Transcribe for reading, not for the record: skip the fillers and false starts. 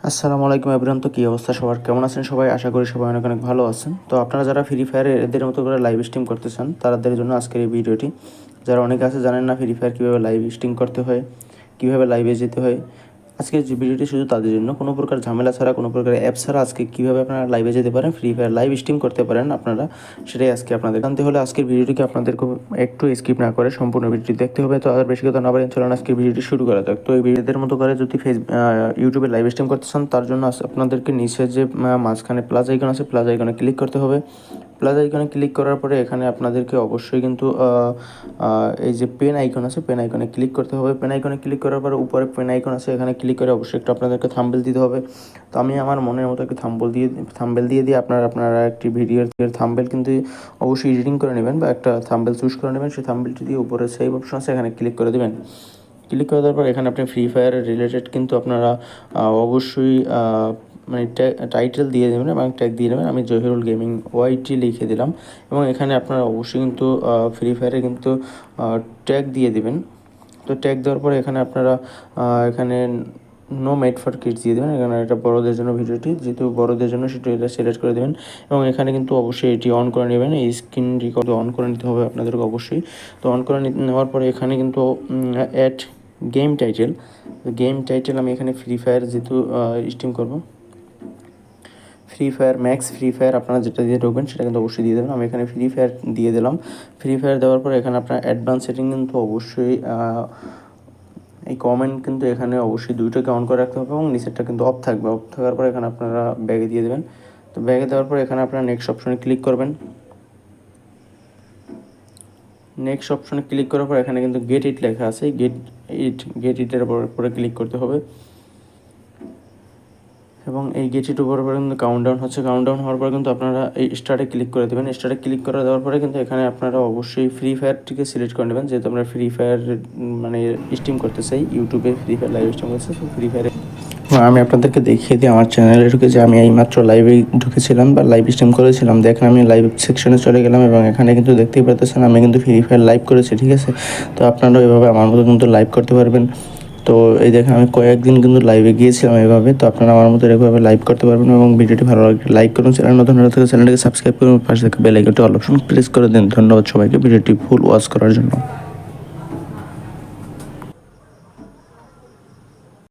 আসসালামু আলাইকুম এভরিওয়ান। তো কী অবস্থা সবার, কেমন আছেন সবাই? আশা করি সবাই অনেক অনেক ভালো আছেন। তো আপনারা যারা ফ্রি ফায়ারে এদের মতো করে লাইভ স্ট্রিম করতে চান তাদের জন্য আজকের এই ভিডিওটি। যারা অনেকে আছে জানেন না ফ্রি ফায়ার কীভাবে লাইভ স্ট্রিম করতে হয়, কীভাবে লাইভে যেতে হয়, আজকের যে ভিডিওটি শুধু তাদের জন্য। কোনো প্রকার ঝামেলা ছাড়া, কোনো প্রকার অ্যাপ ছাড়া আজকে কীভাবে আপনারা লাইভে যেতে পারেন, ফ্রি ফায়ার লাইভ স্ট্রিম করতে পারেন আপনারা, সেটাই আজকে আপনাদের জানতে হলে আজকের ভিডিওটিকে আপনাদেরকে একটু স্কিপ না করে সম্পূর্ণ ভিডিওটি দেখতে হবে। তো আর বেশি কথা না বলেন, চলুন আজকে ভিডিওটি শুরু করা যাক। তো এই ভিডিওদের মতো করে যদি ইউটিউবে লাইভ স্ট্রিম করতে চান তার জন্য আপনাদেরকে নিচে যে মাঝখানে প্লাস আইকন আছে, প্লাস আইকনে ক্লিক করতে হবে। প্লাস আইকনে ক্লিক করার পরে এখানে আপনাদেরকে অবশ্যই কিন্তু এই যে পেন আইকন আছে, পেন আইকনে ক্লিক করতে হবে। পেন আইকনে ক্লিক করার পরে উপরে পেন আইকন আছে, এখানে ক্লিক করে অবশ্যই একটু আপনাদেরকে থাম্বনেল দিতে হবে। তো আমি আমার মনের মতো একটি থাম্বনেল দিয়ে আপনারা একটি ভিডিওর থাম্বনেল কিন্তু অবশ্যই এডিটিং করে নেবেন বা একটা থাম্বনেল চুজ করে নেবেন। সেই থাম্বনেলটি দিয়ে উপরে সেভ অপশন আছে, এখানে ক্লিক করে দেবেন। ক্লিক করে দেওয়ার পর এখানে আপনি ফ্রি ফায়ারের রিলেটেড কিন্তু আপনারা অবশ্যই মানে টাইটেল দিয়ে দেবেন এবং ট্যাগ দিয়ে দেবেন। আমি জহিরুল গেমিং ওয়াইটি লিখে দিলাম এবং এখানে আপনারা অবশ্যই কিন্তু ফ্রি ফায়ারে কিন্তু ট্যাগ দিয়ে দেবেন। তো ট্যাগ দেওয়ার পরে এখানে আপনারা এখানে নো মেড ফর কিডস দিয়ে দেবেন। এখানে এটা বড়োদের জন্য ভিডিওটি, যেহেতু বড়োদের জন্য সেটা এটা সিলেক্ট করে দেবেন এবং এখানে কিন্তু অবশ্যই এটি অন করে নেবেন। এই স্ক্রিন রেকর্ড অন করে নিতে হবে আপনাদেরকে অবশ্যই। তো অন করে নেওয়ার পরে এখানে কিন্তু অ্যাড গেম টাইটেল আমি এখানে ফ্রি ফায়ার যেহেতু স্ট্রিম করব, free fire max, free fire আপনারা যেটা দিয়ে ঢুকবেন সেটা কিন্তু অবশ্যই দিয়ে দেবেন। আমি এখানে ফ্রি ফায়ার দিয়ে দিলাম। ফ্রি ফায়ার দেওয়ার পর এখানে আপনার অ্যাডভান্স সেটিং কিন্তু অবশ্যই এই কমেন্ট কিন্তু এখানে অবশ্যই দুইটাকে অন করে রাখতে হবে এবং নিচেরটা কিন্তু অফ থাকবে। অফ থাকার পর এখানে আপনারা ব্যাগে দিয়ে দেবেন। তো ব্যাগে দেওয়ার পর এখানে আপনারা নেক্সট অপশনে ক্লিক করবেন। নেক্সট অপশনে ক্লিক করার পর এখানে কিন্তু গেট ইট লেখা আছে, গেট ইটের উপরে ক্লিক করতে হবে এবং এই গেট ইট উপর কিন্তু কাউন্টডাউন হচ্ছে। কাউন্টডাউন হওয়ার পর কিন্তু আপনারা এই স্টার্টে ক্লিক করে দেবেন। স্টার্টে ক্লিক করে দেওয়ার পরে কিন্তু এখানে আপনারা অবশ্যই ফ্রি ফায়ারটিকে সিলেক্ট করে নেবেন, যেহেতু আমরা ফ্রি ফায়ার মানে স্ট্রিম করতে চাই, ইউটিউবে ফ্রি ফায়ার লাইভ স্ট্রিম করতে চাই। ফ্রি ফায়ারে আমি আপনাদেরকে দেখিয়ে দিই আমার চ্যানেলে ঢুকে যে আমি এইমাত্র লাইভে ঢুকেছিলাম বা লাইভ স্ট্রিম করেছিলাম। দেখেন আমি লাইভ সেকশনে চলে গেলাম এবং এখানে কিন্তু দেখতেই পাচ্ছেন আমি কিন্তু ফ্রি ফায়ার লাইভ করেছি, ঠিক আছে। তো আপনারাও এভাবে আমার মতো কিন্তু লাইভ করতে পারবেন। তো এই দেখেন আমি কয়েকদিন কিন্তু লাইভে গিয়েছিলাম এভাবে। তো আপনারা আমার মতো এরকমভাবে লাইভ করতে পারবেন এবং ভিডিওটি ভালো লাগলে লাইক করুন, চ্যানেল নতুন হলে চ্যানেলটিকে সাবস্ক্রাইব করুন, পাশে থেকে বেল আইকনটি অল অপশন প্রেস করে দিন। ধন্যবাদ সবাইকে ভিডিওটি ফুল ওয়াচ করার জন্য।